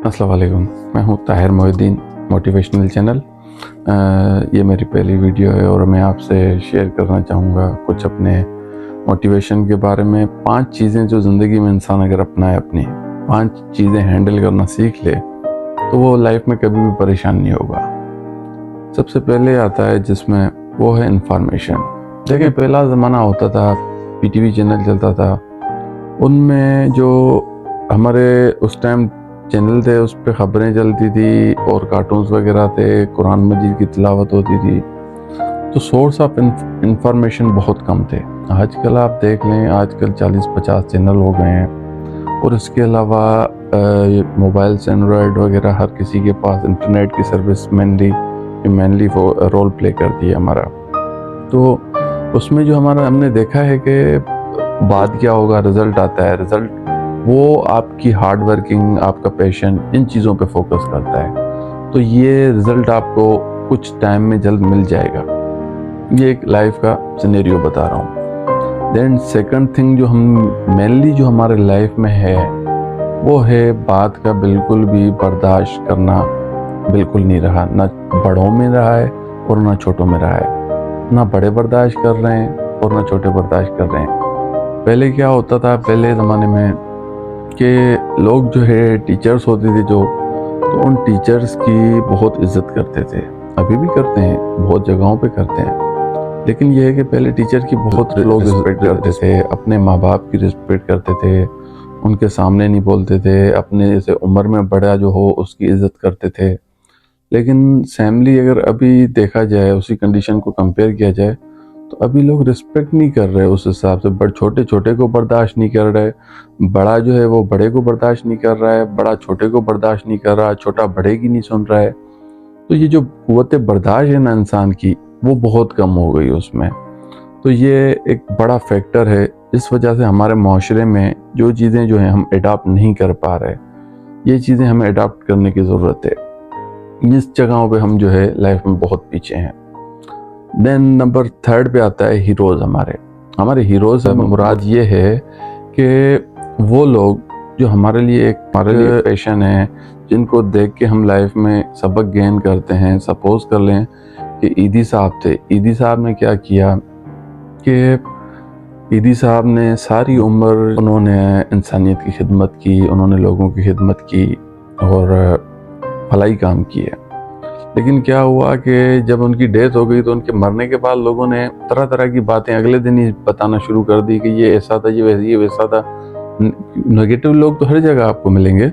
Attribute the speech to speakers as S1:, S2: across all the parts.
S1: अस्सलाम वालेकुम। मैं हूँ ताहिर मोहिउद्दीन, मोटिवेशनल चैनल। ये मेरी पहली वीडियो है और मैं आपसे शेयर करना चाहूँगा कुछ अपने मोटिवेशन के बारे में। 5 चीज़ें जो ज़िंदगी में इंसान अगर अपनाए, अपनी 5 चीज़ें हैंडल करना सीख ले तो वो लाइफ में कभी भी परेशान नहीं होगा। सबसे पहले आता है जिसमें वो है इंफॉर्मेशन। देखिए, पहला ज़माना होता था, पीटीवी चैनल चलता था, उनमें जो हमारे उस टाइम चैनल थे उस पे ख़बरें चलती थी और कार्टून्स वगैरह थे, कुरान मजीद की तिलावत होती थी, तो सोर्स ऑफ इंफॉर्मेशन बहुत कम थे। आजकल आप देख लें, आजकल 40-50 चैनल हो गए हैं और इसके अलावा मोबाइल से एंड्रॉयड वगैरह हर किसी के पास इंटरनेट की सर्विस मेनली रोल प्ले करती है हमारा। तो उसमें जो हमने देखा है कि बाद क्या होगा, रिज़ल्ट आता है। रिज़ल्ट वो आपकी हार्ड वर्किंग, आपका पैशन, इन चीज़ों पे फोकस करता है। तो ये रिज़ल्ट आपको कुछ टाइम में जल्द मिल जाएगा। ये एक लाइफ का सिनेरियो बता रहा हूँ। देन सेकंड थिंग जो हम मेनली जो हमारे लाइफ में है वो है बात का बिल्कुल भी बर्दाश्त करना बिल्कुल नहीं रहा। ना बड़ों में रहा है और ना छोटों में रहा है। ना बड़े बर्दाश्त कर रहे हैं और ना छोटे बर्दाश्त कर रहे हैं। पहले क्या होता था, पहले ज़माने में कि लोग जो है टीचर्स होते थे जो, तो उन टीचर्स की बहुत इज्जत करते थे। अभी भी करते हैं, बहुत जगहों पे करते हैं। लेकिन यह है कि पहले टीचर की बहुत लोग रिस्पेक्ट करते थे, अपने माँ बाप की रिस्पेक्ट करते थे, उनके सामने नहीं बोलते थे, अपने जैसे उम्र में बड़ा जो हो उसकी इज्जत करते थे। लेकिन फैमिली अगर अभी देखा जाए, उसी कंडीशन को कंपेयर किया जाए, तो अभी लोग रिस्पेक्ट नहीं कर रहे उस हिसाब से। बड़ छोटे छोटे को बर्दाश्त नहीं कर रहे, बड़ा जो है वो बड़े को बर्दाश्त नहीं कर रहा है, बड़ा छोटे को बर्दाश्त नहीं कर रहा, छोटा बड़े की नहीं सुन रहा है। तो ये जो कुव्वत बर्दाश्त है ना इंसान की, वो बहुत कम हो गई उसमें। तो ये एक बड़ा फैक्टर है। इस वजह से हमारे माशरे में जो चीज़ें जो हैं हम अडॉप्ट नहीं कर पा रहे, ये चीज़ें हमें अडॉप्ट करने की ज़रूरत है। इस जगहों पे हम जो है लाइफ में बहुत पीछे हैं। देन नंबर 3 पे आता है हीरोज़। हमारे हीरोज़ से मुराद ये है कि वो लोग जो हमारे लिए पैशन है, जिनको देख के हम लाइफ में सबक गेन करते हैं। सपोज कर लें कि ईदी साहब थे। ईदी साहब ने क्या किया कि ईदी साहब ने सारी उम्र उन्होंने इंसानियत की खिदमत की, उन्होंने लोगों की खिदमत की और भलाई काम किया। लेकिन क्या हुआ कि जब उनकी डेथ हो गई तो उनके मरने के बाद लोगों ने तरह तरह की बातें अगले दिन ही बताना शुरू कर दी कि ये ऐसा था, ये वैसा था। नेगेटिव लोग तो हर जगह आपको मिलेंगे,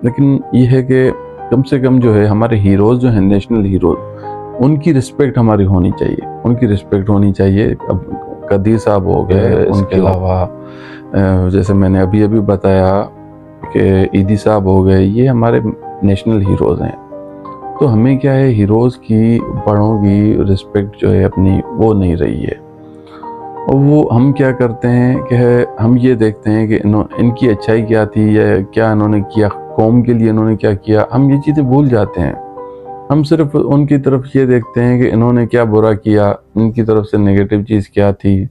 S1: लेकिन ये है कि कम से कम जो है हमारे हीरोज़ जो हैं, नेशनल हीरोज़, उनकी रिस्पेक्ट हमारी होनी चाहिए, उनकी रिस्पेक्ट होनी चाहिए। अब कदीर साहब हो गए, उनके अलावा जैसे मैंने अभी अभी बताया कि ईदी साहब हो गए, ये हमारे नेशनल हीरोज़ हैं। तो हमें क्या है, हीरोज़ की, बड़ों की रिस्पेक्ट जो है अपनी, वो नहीं रही है। और वो हम क्या करते हैं कि हम ये देखते हैं कि इनकी अच्छाई क्या थी या क्या इन्होंने किया, कौम के लिए इन्होंने क्या किया, हम ये चीज़ें भूल जाते हैं। हम सिर्फ उनकी तरफ ये देखते हैं कि इन्होंने क्या बुरा किया, इनकी तरफ से नेगेटिव चीज़ क्या थी।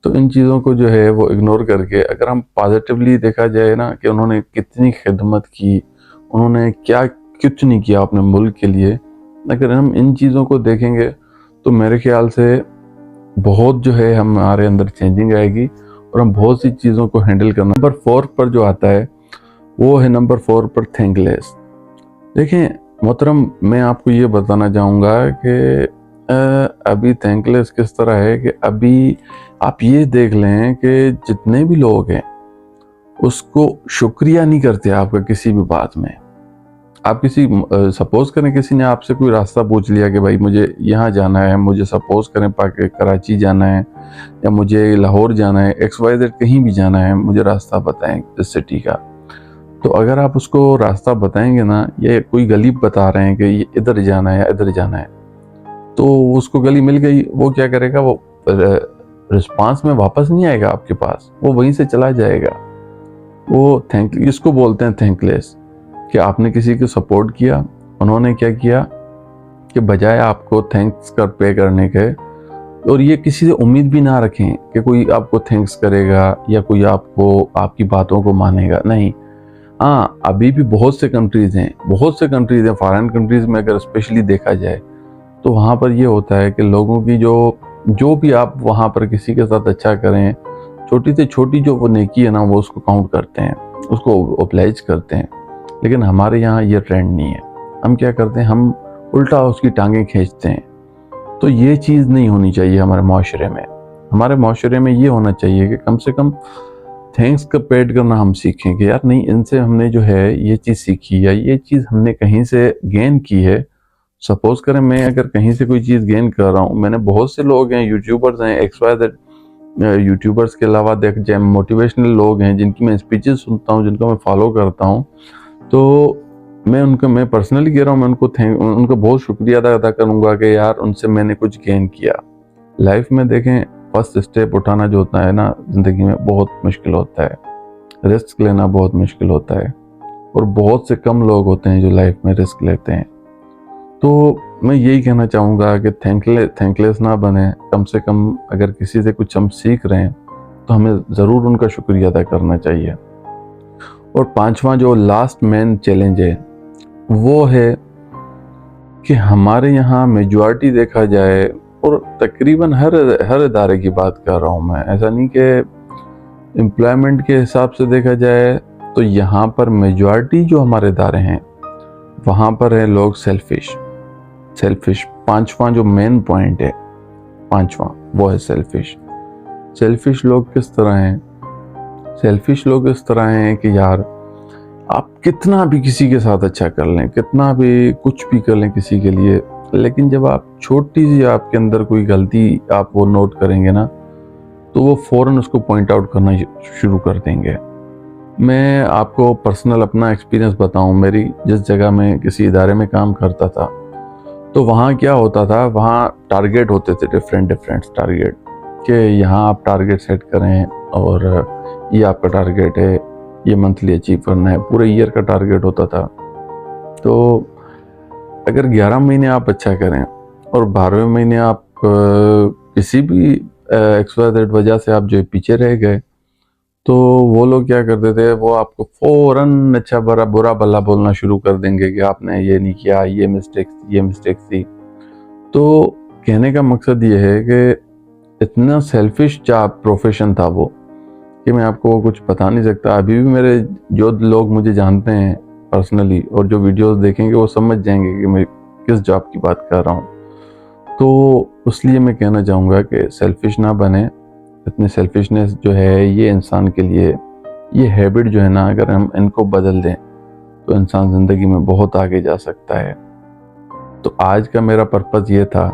S1: तो इन चीज़ों को जो है वो इग्नोर करके अगर हम पॉजिटिवली देखा जाए ना कि उन्होंने कितनी खिदमत की, उन्होंने क्या कुछ नहीं किया अपने मुल्क के लिए, अगर हम इन चीज़ों को देखेंगे तो मेरे ख्याल से बहुत जो है हमारे अंदर चेंजिंग आएगी और हम बहुत सी चीज़ों को हैंडल करना। नंबर 4 पर जो आता है वो है नंबर 4 पर थैंकलेस। देखें मोहतरम, मैं आपको ये बताना चाहूँगा कि अभी थैंकलेस किस तरह है कि अभी आप ये देख लें कि जितने भी लोग हैं उसको शुक्रिया नहीं करते आपका किसी भी बात में। आप किसी सपोज करें किसी ने आपसे कोई रास्ता पूछ लिया कि भाई मुझे यहाँ जाना है, मुझे सपोज करें कराची जाना है या मुझे लाहौर जाना है, XYZ कहीं भी जाना है, मुझे रास्ता बताएं इस सिटी का। तो अगर आप उसको रास्ता बताएंगे ना, ये कोई गली बता रहे हैं कि ये इधर जाना है या इधर जाना है, तो उसको गली मिल गई, वो क्या करेगा, वो रिस्पांस में वापस नहीं आएगा आपके पास, वो वहीं से चला जाएगा। वो इसको बोलते हैं थैंकलेस, कि आपने किसी को सपोर्ट किया, उन्होंने क्या किया कि बजाय आपको थैंक्स कर पे करने के, और ये किसी से उम्मीद भी ना रखें कि कोई आपको थैंक्स करेगा या कोई आपको आपकी बातों को मानेगा। नहीं, हाँ, अभी भी बहुत से कंट्रीज़ हैं फॉरेन कंट्रीज़ में अगर स्पेशली देखा जाए तो वहाँ पर ये होता है कि लोगों की जो भी आप वहाँ पर किसी के साथ अच्छा करें, छोटी से छोटी जो वो नेकी है ना, वो उसको काउंट करते हैं, उसको ओब्लाइज करते हैं। लेकिन हमारे यहाँ ये ट्रेंड नहीं है। हम क्या करते हैं, हम उल्टा उसकी टांगें खींचते हैं। तो ये चीज़ नहीं होनी चाहिए हमारे माशरे में। हमारे माशरे में ये होना चाहिए कि कम से कम थैंक्स का पेड करना हम सीखें कि यार नहीं, इनसे हमने जो है ये चीज़ सीखी या ये चीज़ हमने कहीं से गेन की है। सपोज करें मैं अगर कहीं से कोई चीज़ गेन कर रहा हूँ, मैंने बहुत से लोग हैं, यूट्यूबर्स हैं, XYZ यूट्यूबर्स के अलावा देख जाए मोटिवेशनल लोग हैं जिनकी मैं स्पीचेस सुनता हूँ, जिनको मैं फॉलो करता हूँ। तो मैं पर्सनली कह रहा हूँ, मैं उनका बहुत शुक्रिया अदा करूँगा कि यार उनसे मैंने कुछ गेन किया। लाइफ में देखें, फर्स्ट स्टेप उठाना जो होता है ना ज़िंदगी में, बहुत मुश्किल होता है। रिस्क लेना बहुत मुश्किल होता है और बहुत से कम लोग होते हैं जो लाइफ में रिस्क लेते हैं। तो मैं यही कहना चाहूँगा कि थैंकलेस ना बने। कम से कम अगर किसी से कुछ हम सीख रहे हैं तो हमें ज़रूर उनका शुक्रिया अदा करना चाहिए। और पांचवा जो लास्ट मेन चैलेंज है वो है कि हमारे यहाँ मेजॉरिटी देखा जाए, और तकरीबन हर इदारे की बात कर रहा हूँ मैं, ऐसा नहीं कि एम्प्लॉयमेंट के हिसाब से देखा जाए, तो यहाँ पर मेजॉरिटी जो हमारे इदारे हैं वहाँ पर है लोग सेल्फिश। पांचवा जो मेन पॉइंट है, पांचवा वो है सेल्फिश लोग किस तरह हैं? सेल्फिश लोग इस तरह हैं कि यार आप कितना भी किसी के साथ अच्छा कर लें, कितना भी कुछ भी कर लें किसी के लिए, लेकिन जब आप छोटी सी आपके अंदर कोई गलती आप वो नोट करेंगे ना, तो वो फ़ौरन उसको पॉइंट आउट करना शुरू कर देंगे। मैं आपको पर्सनल अपना एक्सपीरियंस बताऊं, मेरी जिस जगह में किसी इदारे में काम करता था, तो वहाँ क्या होता था, वहाँ टारगेट होते थे डिफरेंट टारगेट, कि यहाँ आप टारगेट सेट करें और ये आपका टारगेट है, ये मंथली अचीव करना है, पूरे ईयर का टारगेट होता था। तो अगर 11 महीने आप अच्छा करें और 12वें महीने आप किसी भी XYZ वजह से आप जो पीछे रह गए, तो वो लोग क्या करते थे, वो आपको फ़ौरन अच्छा बुरा भला बोलना शुरू कर देंगे कि आपने ये नहीं किया, ये मिस्टेक थी। तो कहने का मकसद ये है कि इतना सेल्फिश प्रोफेशन था वो, कि मैं आपको कुछ बता नहीं सकता। अभी भी मेरे जो लोग मुझे जानते हैं पर्सनली और जो वीडियोस देखेंगे वो समझ जाएंगे कि मैं किस जॉब की बात कर रहा हूँ। तो इसलिए मैं कहना चाहूँगा कि सेल्फिश ना बने। इतनी सेल्फिशनेस जो है ये इंसान के लिए, ये हैबिट जो है ना, अगर हम इनको बदल दें तो इंसान ज़िंदगी में बहुत आगे जा सकता है। तो आज का मेरा पर्पज़ ये था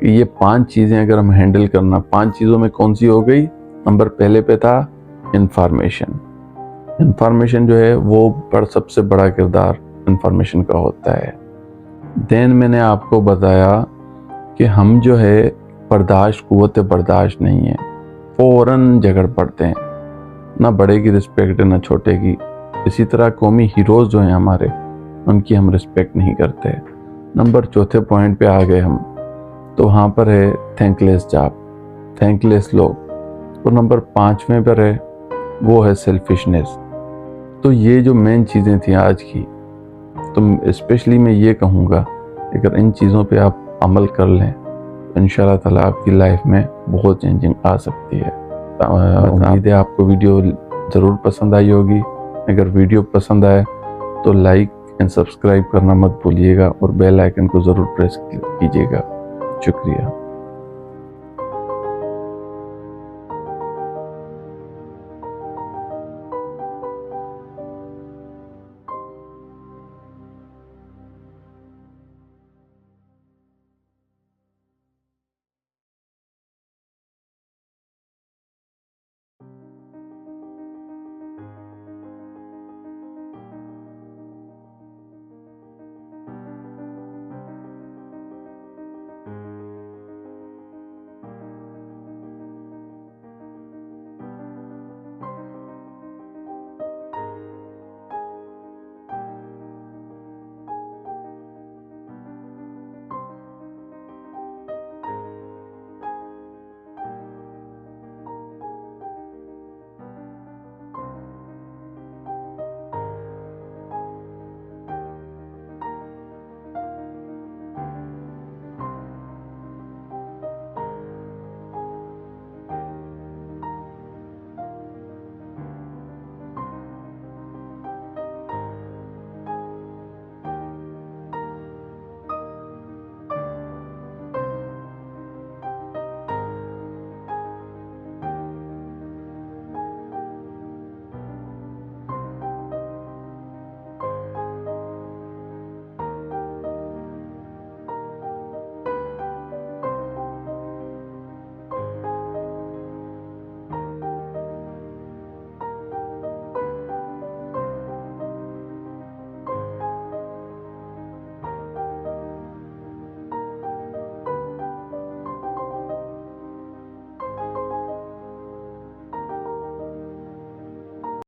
S1: कि ये 5 चीज़ें अगर हम हैंडल करना, 5 चीज़ों में कौन सी हो गई, नंबर पहले पे था इंफॉर्मेशन जो है वो सबसे बड़ा किरदार इंफॉर्मेशन का होता है। देन मैंने आपको बताया कि हम जो है कुव्वत बर्दाश्त नहीं है, फ़ौरन झगड़ पड़ते हैं, ना बड़े की रिस्पेक्ट है ना छोटे की। इसी तरह कौमी हीरोज़ जो हैं हमारे, उनकी हम रिस्पेक्ट नहीं करते। नंबर चौथे पॉइंट पे आ गए हम, तो वहाँ पर है थैंकलेस लोग। और नंबर 5वें पर है वो है सेल्फिशनेस। तो ये जो मेन चीज़ें थी आज की, तो स्पेशली मैं ये कहूँगा, अगर इन चीज़ों पे आप अमल कर लें तो इंशाल्लाह ताला आपकी लाइफ में बहुत चेंजिंग आ सकती है। उम्मीद है आपको वीडियो ज़रूर पसंद आई होगी। अगर वीडियो पसंद आए तो लाइक एंड सब्सक्राइब करना मत भूलिएगा और बेल आइकन को ज़रूर प्रेस कीजिएगा। शुक्रिया।